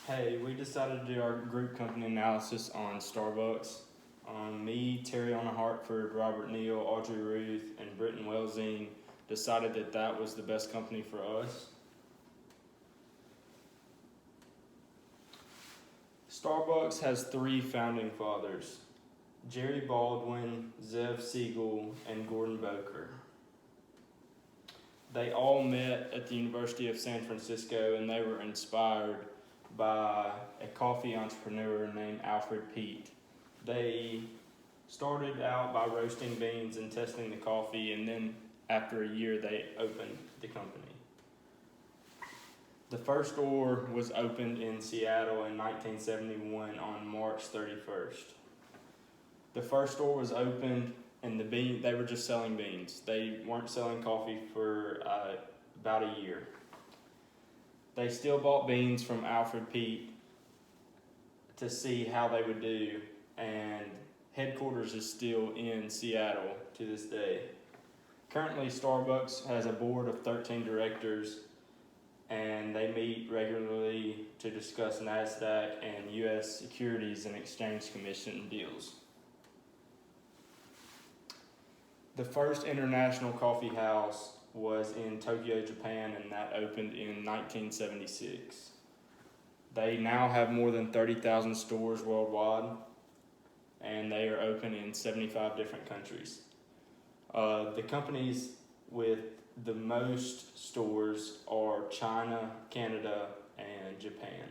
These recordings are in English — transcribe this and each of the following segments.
Hey, we decided to do our group company analysis on Starbucks. Me, Terry Anna Hartford, Robert Neal, Audrey Ruth, and Britton Welsing decided that that was the best company for us. Starbucks has three founding fathers: Jerry Baldwin, Zev Siegel, and Gordon Boker. They all met at the University of San Francisco, and they were inspired by a coffee entrepreneur named Alfred Peet. They started out by roasting beans and testing the coffee, and then after a year they opened the company. The first store was opened in Seattle in 1971 on March 31st. The first store was opened and they were just selling beans. They weren't selling coffee for about a year. They still bought beans from Alfred Peet to see how they would do, and headquarters is still in Seattle to this day. Currently, Starbucks has a board of 13 directors, and they meet regularly to discuss NASDAQ and U.S. Securities and Exchange Commission deals. The first international coffee house was in Tokyo, Japan, and that opened in 1976. They now have more than 30,000 stores worldwide, and they are open in 75 different countries. The companies with the most stores are China, Canada, and Japan.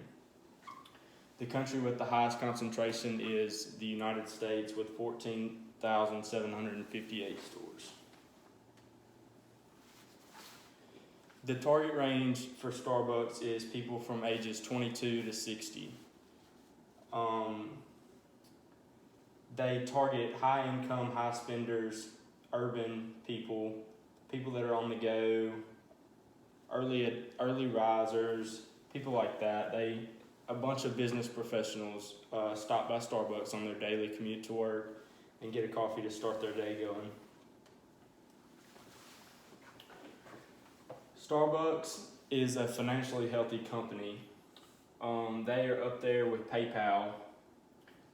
The country with the highest concentration is the United States with 14,758 stores. The target range for Starbucks is people from ages 22 to 60. They target high income, high spenders, urban people, people that are on the go, early risers, people like that. A bunch of business professionals stop by Starbucks on their daily commute to work and get a coffee to start their day going. Starbucks is a financially healthy company. They are up there with PayPal,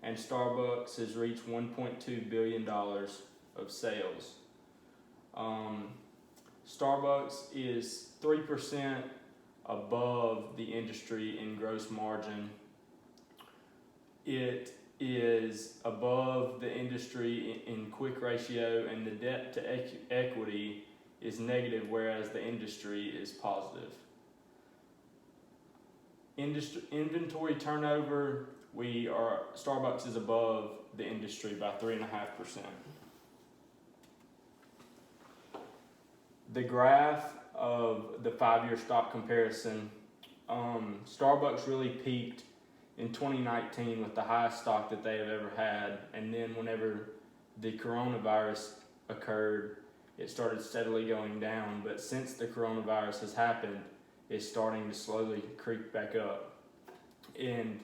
and Starbucks has reached $1.2 billion of sales. Starbucks is 3% above the industry in gross margin. It is above the industry in quick ratio, and the debt to equity is negative, whereas the industry is positive. Inventory turnover, Starbucks is above the industry by 3.5%. The graph of the 5-year stock comparison, Starbucks really peaked in 2019 with the highest stock that they have ever had, and then whenever the coronavirus occurred, it started steadily going down, but since the coronavirus has happened, it's starting to slowly creep back up. And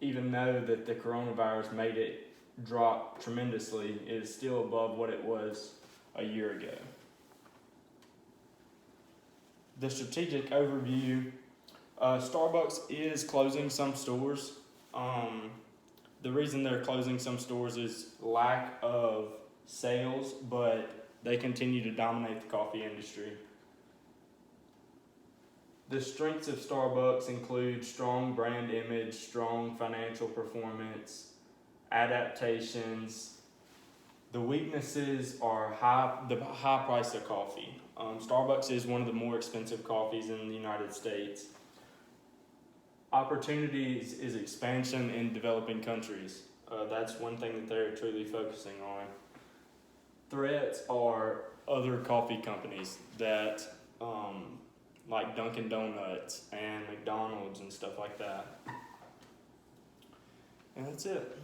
even though that the coronavirus made it drop tremendously, it is still above what it was a year ago. The strategic overview, Starbucks is closing some stores. The reason they're closing some stores is lack of sales, but they continue to dominate the coffee industry. The strengths of Starbucks include strong brand image, strong financial performance, adaptations. The weaknesses are the high price of coffee. Starbucks is one of the more expensive coffees in the United States. Opportunities is expansion in developing countries. That's one thing that they're truly focusing on. Threats are other coffee companies that like Dunkin' Donuts and McDonald's and stuff like that. And that's it.